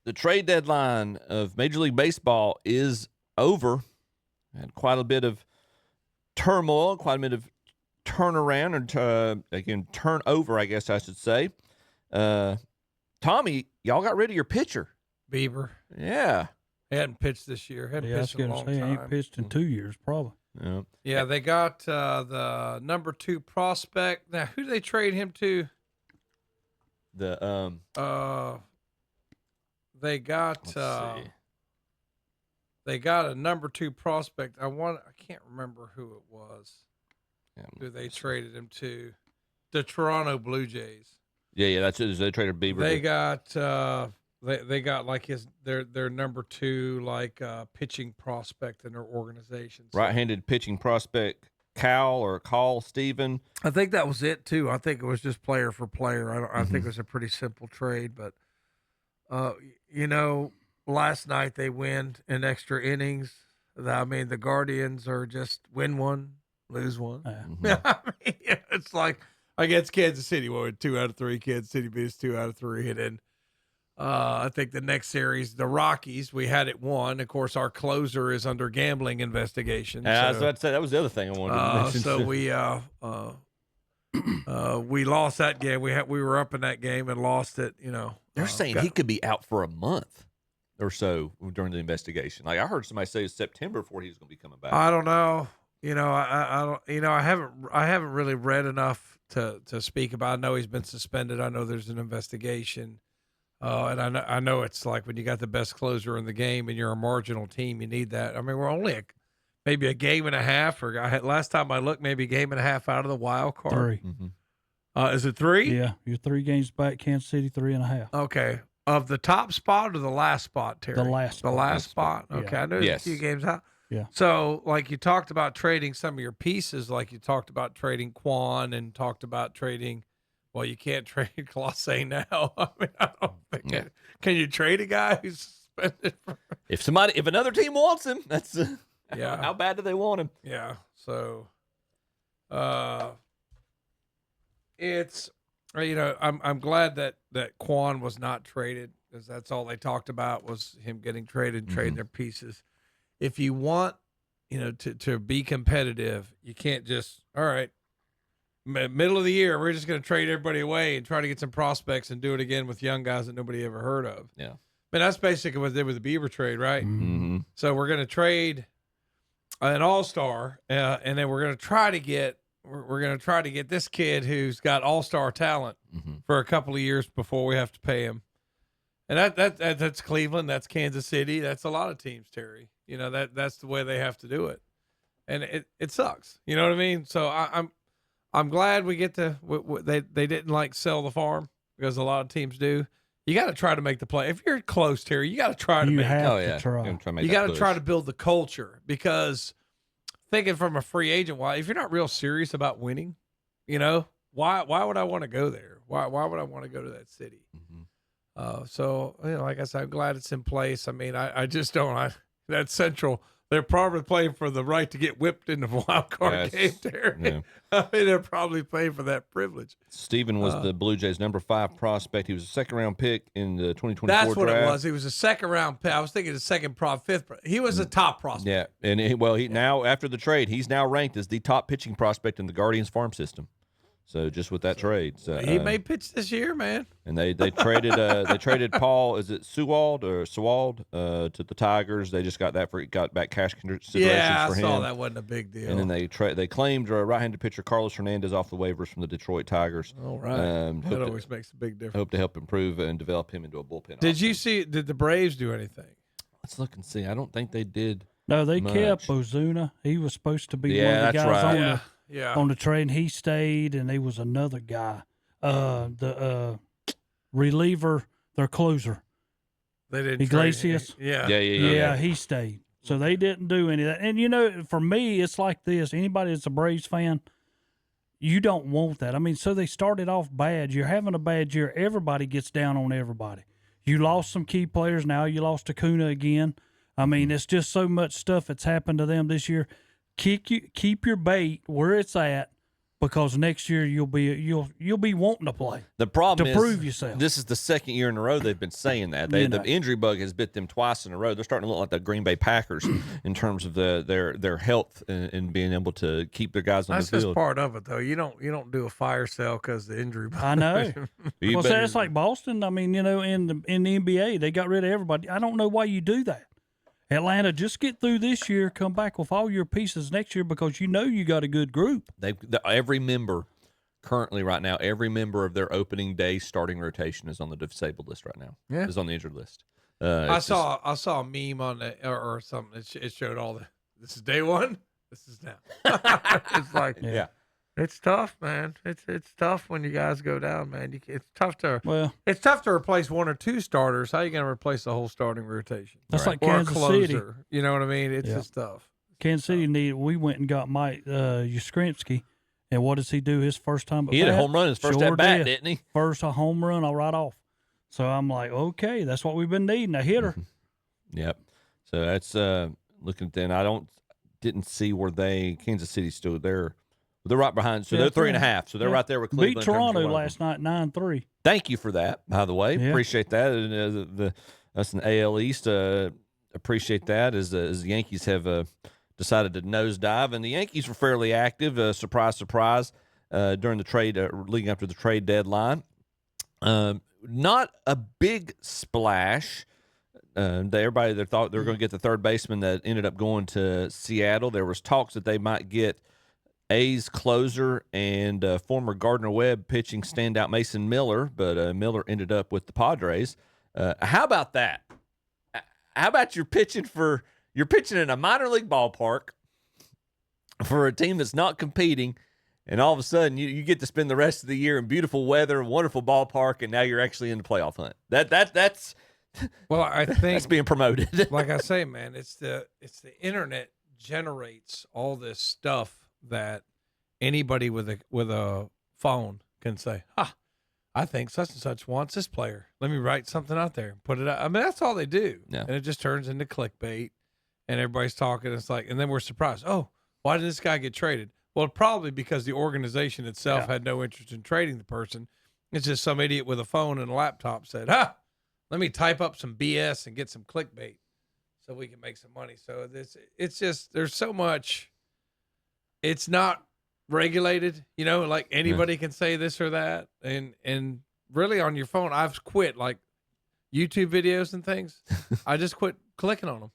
the trade deadline of Major League Baseball is over. And quite a bit of turmoil, quite a bit of turnaround, or turnover, I guess I should say. Tommy, y'all got rid of your pitcher. Bieber. Yeah. He hadn't pitched this year. Hadn't pitched in a long time. He ain't pitched in 2 years, probably. Yeah, they got the number 2 prospect. Now, who do they trade him to? They got a number 2 prospect. I can't remember who it was. Who they traded him to? The Toronto Blue Jays. Yeah, that's it. They traded Bieber. They got they got like their number 2 like pitching prospect in their organization. So, right-handed pitching prospect Call Steven. I think that was it too. I think it was just player for player. I think it was a pretty simple trade, but last night they win in extra innings. I mean, the Guardians are just win one, lose one. I mean, it's like against Kansas City, 2 out of 3. Kansas City beats 2 out of 3, and then I think the next series, the Rockies, we had it won. Of course, our closer is under gambling investigation. I was about to say that was the other thing I wanted to mention. So we lost that game. We were up in that game and lost it. They're saying he could be out for a month or so during the investigation. Like I heard somebody say it's September before he's going to be coming back. I don't know. I don't. I haven't really read enough to speak about. I know he's been suspended. I know there's an investigation. And I know it's like when you got the best closer in the game and you're a marginal team, you need that. I mean, we're only maybe a game and a half, or last time I looked, maybe a game and a half out of the wild card. 3. Mm-hmm. Is it 3? Yeah, you're 3 games back. Kansas City 3.5. Okay, of the top spot or the last spot, Terry? The last spot. Okay, yeah. I know there's a few games out. Yeah. So, like you talked about trading some of your pieces, like you talked about trading Quan and talked about trading. Well, you can't trade Colossae now. I mean, I don't think can you trade a guy who's suspended? If another team wants him, that's yeah. How bad do they want him? Yeah. So, it's I'm glad that Quan was not traded, because that's all they talked about was him getting traded, trading their pieces. If you want, to be competitive, you can't just all right. Middle of the year, we're just going to trade everybody away and try to get some prospects and do it again with young guys that nobody ever heard of. Yeah. But that's basically what they did with the Bieber trade, right? Mm-hmm. So we're going to trade an all-star, and then we're going to try to get this kid who's got all-star talent for a couple of years before we have to pay him. And that's Cleveland, that's Kansas City, that's a lot of teams, Terry. That's the way they have to do it, and it sucks. You know what I mean? So I'm glad we get to. They didn't like sell the farm, because a lot of teams do. You got to try to make the play. If you're close, Terry, you got to try to make. You got to try to build the culture, because thinking from a free agent, if you're not real serious about winning, why would I want to go there? Why would I want to go to that city? So like I said, I'm glad it's in place. I mean, I just don't. That Central. They're probably playing for the right to get whipped in the wild card game there. Yeah. I mean, they're probably playing for that privilege. Steven was the Blue Jays' number 5 prospect. He was a second-round pick in the 2024 That's what draft. it was. He was a second-round pick. I was thinking the fifth. He was a top prospect. Yeah, and he now, after the trade, he's now ranked as the top pitching prospect in the Guardians farm system. So just with that trade, he may pitch this year, man. And they traded Paul, is it Sewald to the Tigers. They just got back cash considerations for him. Yeah, I saw that wasn't a big deal. And then they claimed right-handed pitcher Carlos Hernandez off the waivers from the Detroit Tigers. All right, that always makes a big difference. Hope to help improve and develop him into a bullpen. Did the Braves do anything? Let's look and see. I don't think they did. No, they much. kept Ozuna. He was supposed to be one of the guys on the trade, and he stayed, and there was another guy, the reliever, their closer. They didn't Iglesias. Yeah, he stayed. So they didn't do any of that. And, for me, it's like this. Anybody that's a Braves fan, you don't want that. I mean, so they started off bad. You're having a bad year. Everybody gets down on everybody. You lost some key players. Now you lost Acuna again. I mean, it's just so much stuff that's happened to them this year. Keep your bait where it's at. because next year you'll be wanting to play. The problem to is prove yourself. This is the second year in a row they've been saying that. The injury bug has bit them twice in a row. They're starting to look like the Green Bay Packers in terms of their health and being able to keep their guys on the field. That's just part of it, though. You don't do a fire sale because the injury bug. I know. Well, so that's like Boston. I mean, in the NBA, they got rid of everybody. I don't know why you do that. Atlanta, just get through this year, come back with all your pieces next year because you got a good group. Every member currently right now, every member of their opening day starting rotation is on the disabled list right now. Yeah, is on the injured list. I saw a meme on the or something. It showed all this is day one. This is now. It's like It's tough, man. It's tough when you guys go down, man. It's tough to replace one or two starters. How are you going to replace the whole starting rotation? That's like or Kansas a closer. City. You know what I mean? It's just tough. Kansas City we went and got Mike Yastrzemski, and what does he do his first time? He hit a home run his first at bat, didn't he? First a home run, right off. So I'm like, okay, that's what we've been needing, a hitter. Yep. So that's looking at that. Didn't see where Kansas City stood there. They're right behind. So they're 3.5. So they're right there with Cleveland. Beat Toronto last night 9-3. Thank you for that, by the way. Yeah. Appreciate that. And us in the AL East appreciate that as the Yankees have decided to nosedive. And the Yankees were fairly active, surprise, during the trade, leading up to the trade deadline. Not a big splash. Everybody thought they were going to get the third baseman that ended up going to Seattle. There was talks that they might get A's closer and former Gardner-Webb pitching standout Mason Miller, but Miller ended up with the Padres. How about that? How about you're pitching in a minor league ballpark for a team that's not competing, and all of a sudden you get to spend the rest of the year in beautiful weather, wonderful ballpark, and now you're actually in the playoff hunt. That's well, I think that's being promoted. Like I say, man, it's the internet generates all this stuff that anybody with a phone can say, I think such and such wants this player. Let me write something out there and put it out. I mean, that's all they do. Yeah. And it just turns into clickbait and everybody's talking. It's like, and then we're surprised. Oh, why did this guy get traded? Well, probably because the organization itself had no interest in trading the person. It's just some idiot with a phone and a laptop said, let me type up some BS and get some clickbait so we can make some money. So it's just, there's so much. It's not regulated, like anybody can say this or that. And really on your phone, I've quit like YouTube videos and things. I just quit clicking on them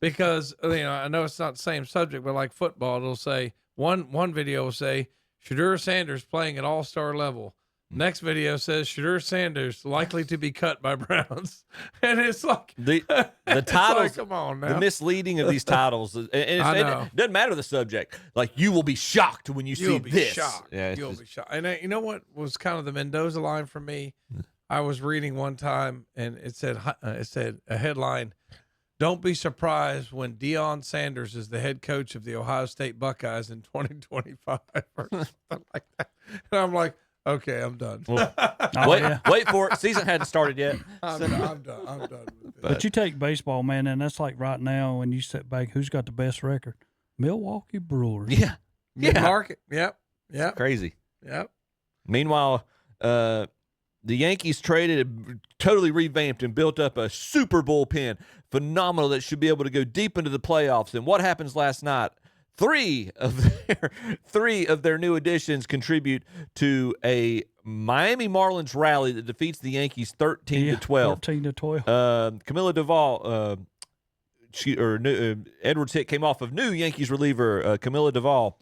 because, I know it's not the same subject, but like football, it'll say one video will say Shedeur Sanders playing at all-star level. Next video says Shedeur Sanders likely to be cut by Browns, and it's like the titles. Like, come on now. The misleading of these titles, and it doesn't matter the subject. Like you will be shocked when you see this. Shocked. Yeah, you'll be shocked. And you know what was kind of the Mendoza line for me? I was reading one time, and it said a headline: "Don't be surprised when Deion Sanders is the head coach of the Ohio State Buckeyes in 2025," or something like that. And I'm like, okay, I'm done. Well, wait for it. Season hadn't started yet. I'm done with it. But you take baseball, man, and that's like right now when you sit back, who's got the best record? Milwaukee Brewers. Yeah. Mid-market. Yep. It's crazy. Yep. Meanwhile, the Yankees totally revamped and built up a super bullpen. Phenomenal that should be able to go deep into the playoffs. And what happens last night? Three of their new additions contribute to a Miami Marlins rally that defeats the Yankees 13-12. 13-12. Camilla Duvall, Edwards hit came off of new Yankees reliever Camilla Duvall.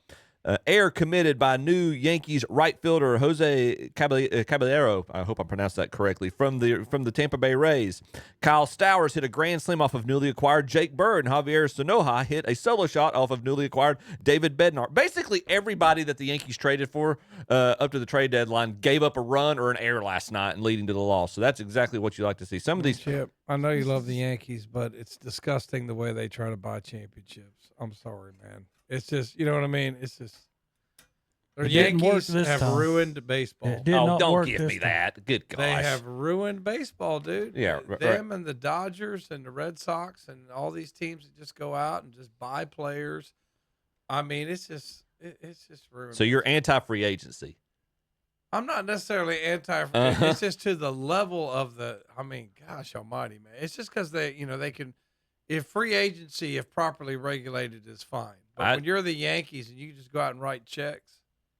Air committed by new Yankees right fielder Jose Caballero. I hope I pronounced that correctly. From the Tampa Bay Rays. Kyle Stowers hit a grand slam off of newly acquired Jake Bird, and Javier Sonoja hit a solo shot off of newly acquired David Bednar. Basically, everybody that the Yankees traded for up to the trade deadline gave up a run or an error last night and leading to the loss. So that's exactly what you like to see. Some of these. Chip, I know you love the Yankees, but it's disgusting the way they try to buy championships. I'm sorry, man. It's just, you know what I mean? It's just, the Yankees have ruined baseball. Don't give me that. Good gosh. They have ruined baseball, dude. Yeah. Them and the Dodgers and the Red Sox and all these teams that just go out and just buy players. I mean, it's just, it's just ruined. So you're anti-free agency. I'm not necessarily anti. It's just to the level of the. I mean, gosh Almighty, man! It's just because they can. If free agency, if properly regulated, is fine. But when you're the Yankees and you just go out and write checks,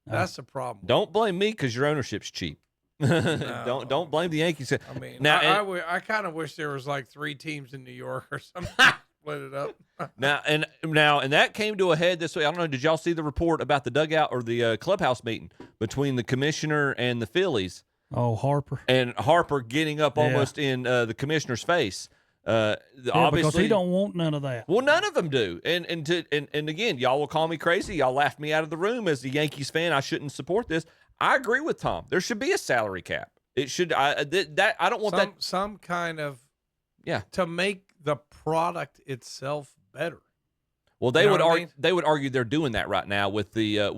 that's the problem. Don't blame me because your ownership's cheap. No. Don't blame the Yankees. I mean, now I kind of wish there was like 3 teams in New York or something. Split it up. now that came to a head this way. I don't know. Did y'all see the report about the dugout or the clubhouse meeting between the commissioner and the Phillies? Oh, Harper. And Harper getting up almost in the commissioner's face. Obviously, because he don't want none of that. Well, none of them do. And again, y'all will call me crazy. Y'all laughed me out of the room as a Yankees fan. I shouldn't support this. I agree with Tom. There should be a salary cap. It should. I don't want some kind of yeah to make the product itself better. Well, they would argue. They would argue they're doing that right now with the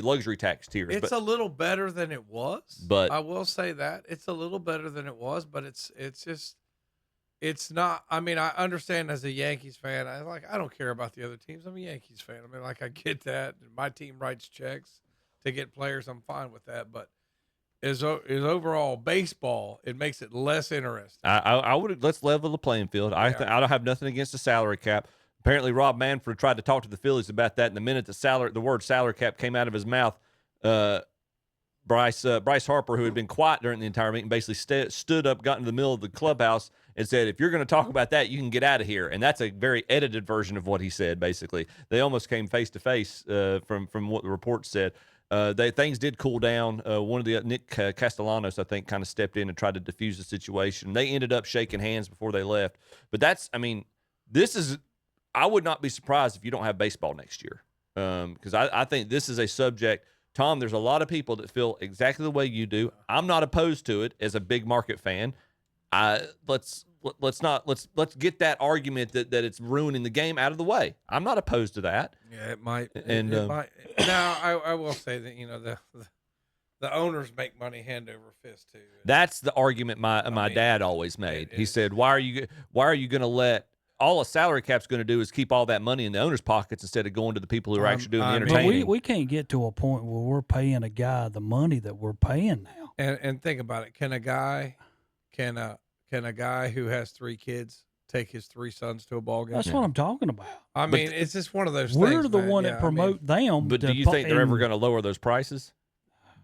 luxury tax tiers. It's a little better than it was. But I will say that it's a little better than it was. But it's just. It's not. I mean, I understand as a Yankees fan. I don't care about the other teams. I'm a Yankees fan. I mean, I get that. My team writes checks to get players. I'm fine with that. But is overall baseball, it makes it less interesting. I would let's level the playing field. I don't have nothing against the salary cap. Apparently, Rob Manfred tried to talk to the Phillies about that, and the minute the word salary cap came out of his mouth, Bryce Harper, who had been quiet during the entire meeting, basically stood up, got into the middle of the clubhouse, and said, "If you're going to talk about that, you can get out of here." And that's a very edited version of what he said. Basically, they almost came face to face from what the report said. Things did cool down. One of the Nick Castellanos, I think, kind of stepped in and tried to defuse the situation. They ended up shaking hands before they left. But this is. I would not be surprised if you don't have baseball next year, because I think this is a subject. Tom, there's a lot of people that feel exactly the way you do. I'm not opposed to it as a big market fan. Let's get that argument that it's ruining the game out of the way. I'm not opposed to that. Yeah, it might. And it might. Now, I will say that the owners make money hand over fist too. That's the argument my dad always made. He said, "Why are you going to let?" All a salary cap's going to do is keep all that money in the owner's pockets instead of going to the people who are actually doing the entertaining. We can't get to a point where we're paying a guy the money that we're paying now. And think about it. Can a guy who has 3 kids take his 3 sons to a ball game? That's what I'm talking about. I mean, it's just one of those things. We're the one that promote them. But do you think they're ever going to lower those prices?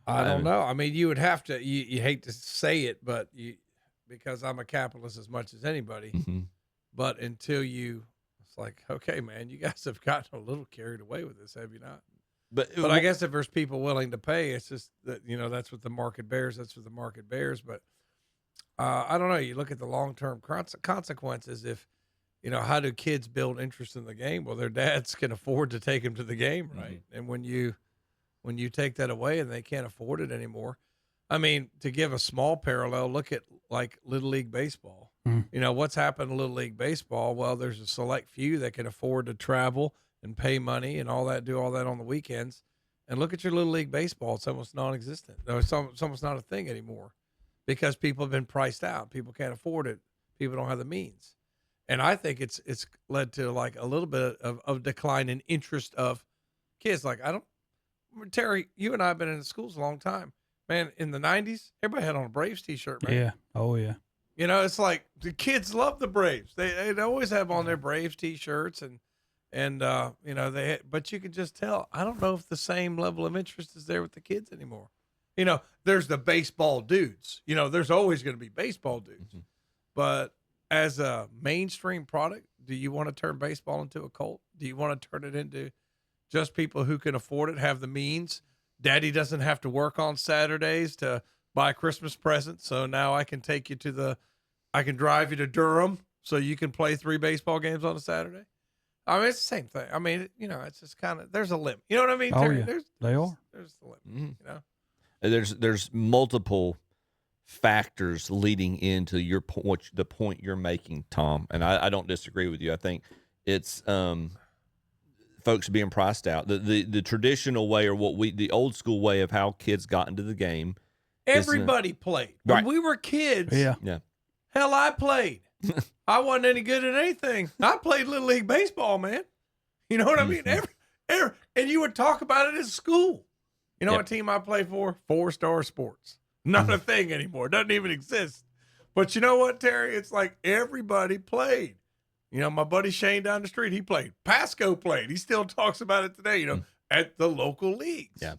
I don't know. I mean, you would have to. You hate to say it, but because I'm a capitalist as much as anybody. Mm-hmm. But until it's like, okay, man, you guys have gotten a little carried away with this, have you not? But I guess if there's people willing to pay, it's just that, that's what the market bears. That's what the market bears. But I don't know. You look at the long-term consequences. If, how do kids build interest in the game? Well, their dads can afford to take them to the game, right? Mm-hmm. And when you take that away and they can't afford it anymore, I mean, to give a small parallel, look at like Little League Baseball. What's happened in Little League Baseball? Well, there's a select few that can afford to travel and pay money and all that, do all that on the weekends. And look at your Little League Baseball. It's almost non-existent. It's almost not a thing anymore because people have been priced out. People can't afford it. People don't have the means. And I think it's led to like a little bit of decline in interest of kids. Like Terry, you and I have been in the schools a long time. Man, in the 90s, everybody had on a Braves T-shirt, man. Yeah. Oh, yeah. It's like the kids love the Braves. They'd always have on their Braves T-shirts but you can just tell. I don't know if the same level of interest is there with the kids anymore. There's the baseball dudes. There's always going to be baseball dudes. Mm-hmm. But as a mainstream product, do you want to turn baseball into a cult? Do you want to turn it into just people who can afford it, have the means? Daddy doesn't have to work on Saturdays to buy Christmas presents, so now I can take you I can drive you to Durham so you can play 3 baseball games on a Saturday. I mean, it's the same thing. I mean, it's just kind of, there's a limit. You know what I mean, Terry? Yeah. There's the limit, Mm-hmm. There's multiple factors leading into the point you're making, Tom, and I don't disagree with you. I think it's folks being priced out. The traditional way, or the old school way of how kids got into the game. Everybody played. When we were kids, yeah. Hell, I played. I wasn't any good at anything. I played Little League Baseball, man. You know what I mean? And you would talk about it at school. You know Yep. what team I play for? 4-Star Sports. Not a thing anymore. Doesn't even exist. But you know what, Terry? It's like everybody played. You know, my buddy Shane down the street, he played. Pasco played. He still talks about it today, you know, at the local leagues. Yeah.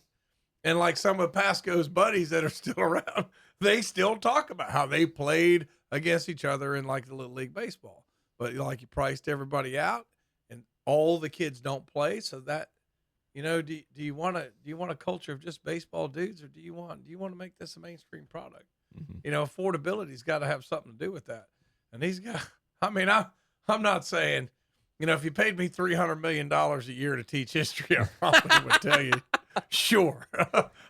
And like some of Pasco's buddies that are still around, they still talk about how they played against each other in like the Little League Baseball. But like you priced everybody out and all the kids don't play. So that, you know, do you want a culture of just baseball dudes, or do you want to make this a mainstream product? Mm-hmm. You know, affordability's got to have something to do with that. And these guys, I mean, I'm not saying, you know, if you paid me $300 million a year to teach history, I probably would tell you, sure,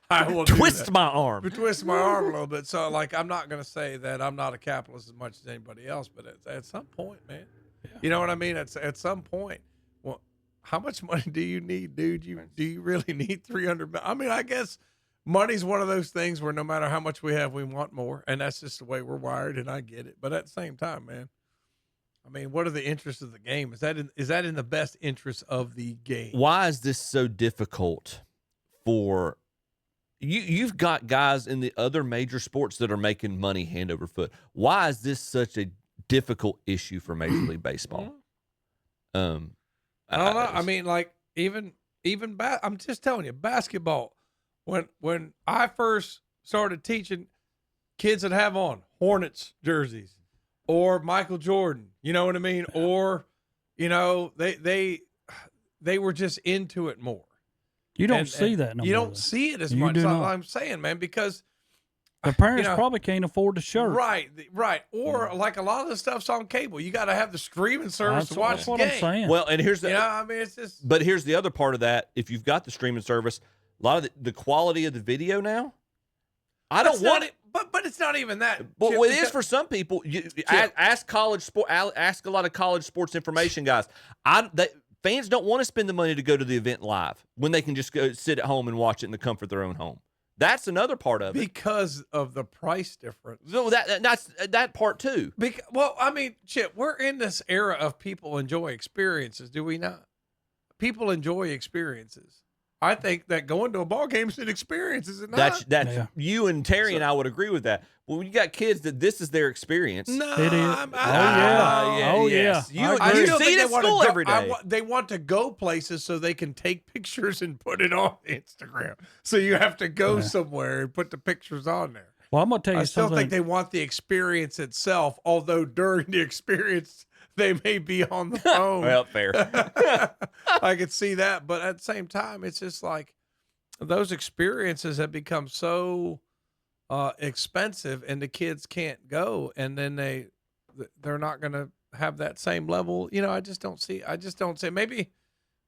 I will Twist my arm. twist my arm a little bit. So, like, I'm not going to say that I'm not a capitalist as much as anybody else, but at some point, man, you know what I mean? At some point, well, how much money do you need, dude? Do you really need 300 million? I mean, I guess money's one of those things where no matter how much we have, we want more, and that's just the way we're wired, and I get it. But at the same time, man, I mean, what are the interests of the game? Is that in the best interest of the game? Why is this so difficult for you? You've got guys in the other major sports that are making money hand over foot. Why is this such a difficult issue for Major League Baseball? I don't know. I mean, like even I'm just telling you, basketball. When I first started teaching, kids that have on Hornets jerseys or Michael Jordan, you know what I mean? Or, you know, they were just into it more. You don't see that no more. You don't see it as much. That's what I'm saying, man, because the parents you know, probably can't afford the shirt. Right. Or like a lot of the stuff's on cable. You got to have the streaming service to watch That's the what game. I'm saying. Well, and here's the, You know, I mean, it's just. but here's the other part of that. If you've got the streaming service, a lot of the quality of the video now, I don't want it. But it's not even that. Well, Chip, it is for some people. Ask a lot of college sports information guys. Fans don't want to spend the money to go to the event live when they can just go sit at home and watch it in the comfort of their own home. That's another part of it. Because of the price difference. So that's that part too. Well, I mean, Chip, we're in this era of people enjoy experiences, do we not? People enjoy experiences. I think that going to a ball game is an experience, is it not? That's you and Terry and I would agree with that. Well, when you got kids that this is their experience. No, It is. Yes. Yeah. You still see think it at school every day. they want to go places so they can take pictures and put it on Instagram. So you have to go somewhere and put the pictures on there. Well, I'm gonna tell you I still something. think they want the experience itself, although during the experience they may be on the phone. Well, fair. I could see that, but at the same time, it's just like those experiences have become so expensive, and the kids can't go, and then they're not going to have that same level. You know, I just don't see.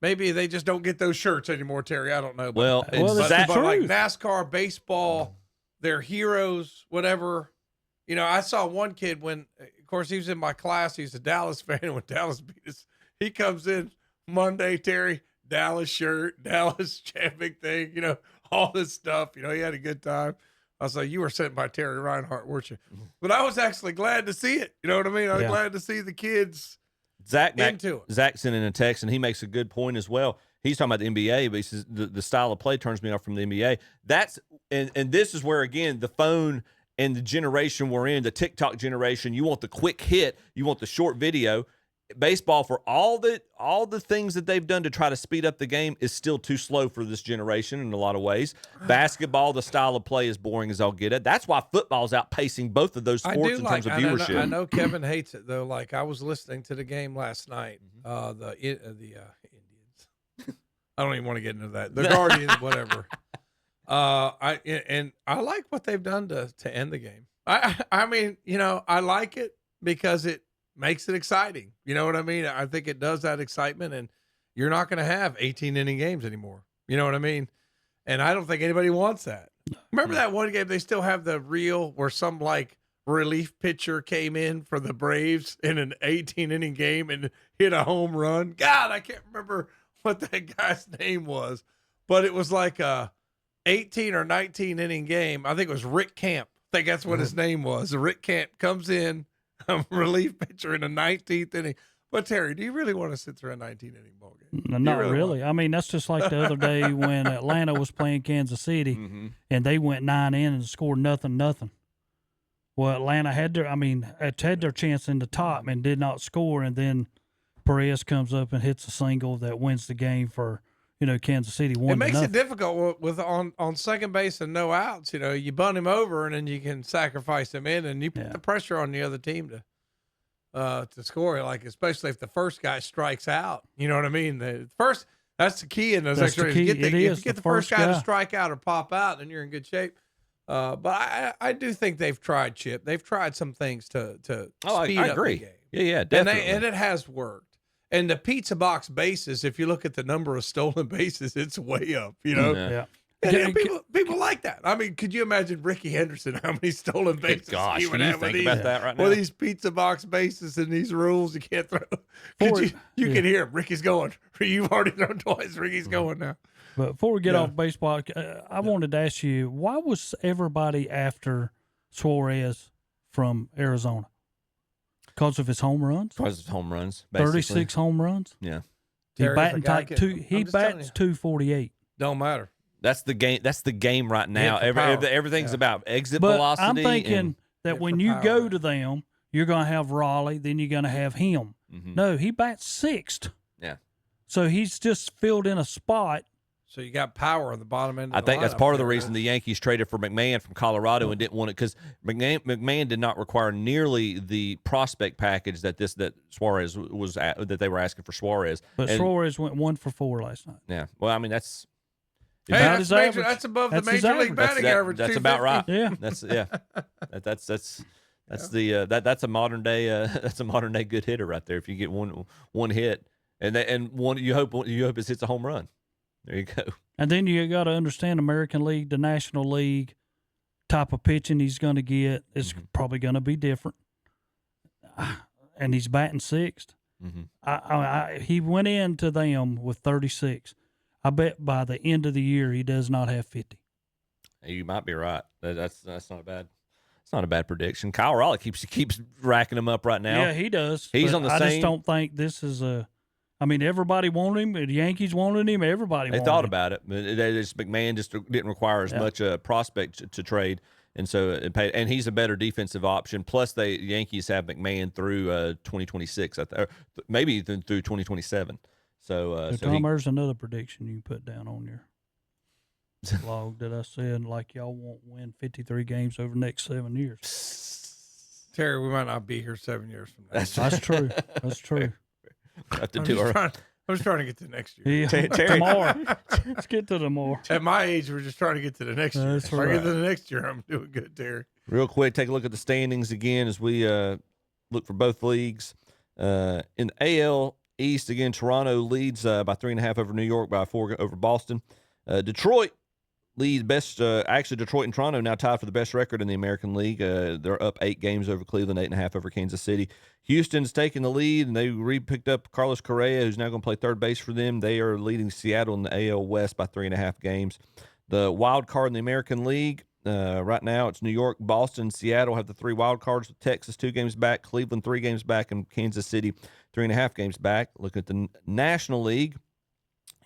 Maybe they just don't get those shirts anymore, Terry. I don't know. Well, But that's like true. NASCAR, baseball, they're heroes, whatever. You know, I saw one kid when, of course, he was in my class. He's a Dallas fan. And when Dallas beat us, he comes in Monday, Terry, Dallas shirt, Dallas champion thing, you know, all this stuff. You know, he had a good time. I was like, you were sent by Terry Reinhart, weren't you? But I was actually glad to see it. You know what I mean? I was glad to see the kids into it. Zach sent in a text, and he makes a good point as well. He's talking about the NBA, but he says the style of play turns me off from the NBA. And this is where, again, the phone and the generation we're in, the TikTok generation, you want the quick hit, you want the short video. Baseball, for all the things that they've done to try to speed up the game, is still too slow for this generation in a lot of ways. Basketball, the style of play is boring as I'll get it. That's why football's outpacing both of those sports in terms of viewership. I know Kevin hates it though. Like I was listening to the game last night. The Indians. I don't even want to get into that. The Guardians, whatever. I like what they've done to end the game. I mean, you know, I like it because it makes it exciting. You know what I mean? I think it does that excitement, and you're not going to have 18-inning games anymore. You know what I mean? And I don't think anybody wants that. Remember that one game they still have the reel where some like relief pitcher came in for the Braves in an 18-inning game and hit a home run? God, I can't remember what that guy's name was, but it was like a 18 or 19-inning game. I think it was Rick Camp. I think that's what his name was. Rick Camp comes in, a relief pitcher in the 19th inning, But Terry, do you really want to sit through a 19-inning ball game? Not really. I mean, that's just like the other day when Atlanta was playing Kansas City, and they went 9 innings and scored nothing. Well, Atlanta had their chance in the top and did not score, and then Perez comes up and hits a single that wins the game for Kansas City. It makes it difficult with on second base and no outs. You bunt him over, and then you can sacrifice him in, and you put the pressure on the other team to score. Like especially if the first guy strikes out. You know what I mean? That's the key in those extra. If you get the first guy to strike out or pop out, then you're in good shape. But I do think they've tried, Chip. They've tried some things to speed up the game. Yeah, definitely. And it has worked. And the pizza box bases, if you look at the number of stolen bases, it's way up, Yeah. And people like that. I mean, could you imagine Ricky Henderson, how many stolen bases gosh, he would can you have think with about that right now? Well, these pizza box bases and these rules you can't throw. You can hear him. Ricky's going. You've already thrown twice. Ricky's going now. But before we get off baseball, I wanted to ask you, why was everybody after Suarez from Arizona? Because of his home runs? Because of home runs, basically. 36 home runs? Yeah. He bats 248. Don't matter. That's the game. That's the game right now. Everything's about exit but velocity. I'm thinking that when you go to them, you're going to have Raleigh, then you're going to have him. Mm-hmm. No, he bats sixth. Yeah. So he's just filled in a spot. So you got power on the bottom end. I think that's part of the reason the Yankees traded for McMahon from Colorado and didn't want it because McMahon did not require nearly the prospect package that Suarez was that they were asking for Suarez. But Suarez went 1 for 4 last night. Yeah. Well, I mean that's. That's above the major league batting average. That's about right. Yeah. That's a modern day good hitter right there. If you get one hit and one you hope it hits a home run. There you go. And then you got to understand American League, the National League type of pitching he's going to get is probably going to be different. And he's batting sixth. Mm-hmm. He went into them with 36. I bet by the end of the year he does not have 50. You might be right. That's not a bad. It's not a bad prediction. Kyle Raleigh keeps racking them up right now. Yeah, he does. He's on the same. I just don't think this is a. I mean, everybody wanted him. The Yankees wanted him. Everybody wanted him. They thought about it. McMahon just didn't require as much prospect to trade, and so it paid. And he's a better defensive option. Plus, the Yankees have McMahon through 2026, maybe through 2027. So Tom, there's another prediction you put down on your blog that I said, like y'all won't win 53 games over the next 7 years. Terry, we might not be here 7 years from now. That's true. That's true. I'm just trying to get to next year. Yeah. Tomorrow. Let's get to tomorrow. At my age, we're just trying to get to the next year. That's if I get to the next year, I'm doing good, Terry. Real quick, take a look at the standings again as we look for both leagues. In the AL East, again, Toronto leads by 3.5 over New York, by 4 over Boston. Detroit lead best. Actually, Detroit and Toronto now tied for the best record in the American League. They're up 8 games over Cleveland, 8.5 over Kansas City. Houston's taking the lead, and they picked up Carlos Correa, who's now going to play third base for them. They are leading Seattle in the AL West by 3.5 games. The wild card in the American League right now, it's New York, Boston, Seattle have the 3 wild cards. With Texas 2 games back, Cleveland 3 games back, and Kansas City 3.5 games back. Looking at the National League,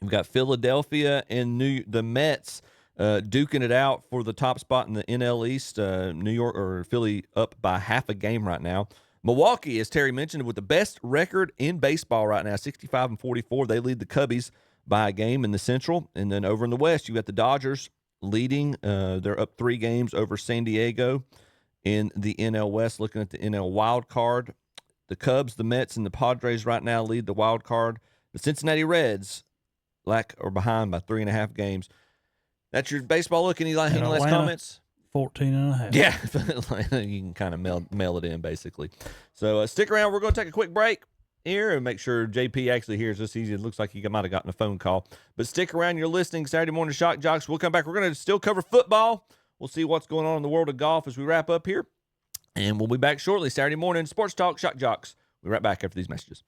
we've got Philadelphia and the Mets duking it out for the top spot in the NL East. New York or Philly up by half a game right now. Milwaukee, as Terry mentioned, with the best record in baseball right now, 65-44. They lead the Cubbies by a game in the Central. And then over in the West, you got the Dodgers leading. They're up 3 games over San Diego in the NL West. Looking at the NL wild card, the Cubs, the Mets, and the Padres right now lead the wild card. The Cincinnati Reds are behind by 3.5 games. That's your baseball look. Any last comments? 14.5. Yeah, you can kind of mail it in, basically. So stick around. We're going to take a quick break here and make sure JP actually hears this easy. It looks like he might have gotten a phone call. But stick around. You're listening Saturday Morning Shock Jocks. We'll come back. We're going to still cover football. We'll see what's going on in the world of golf as we wrap up here. And we'll be back shortly. Saturday morning Sports Talk Shock Jocks. We'll be right back after these messages.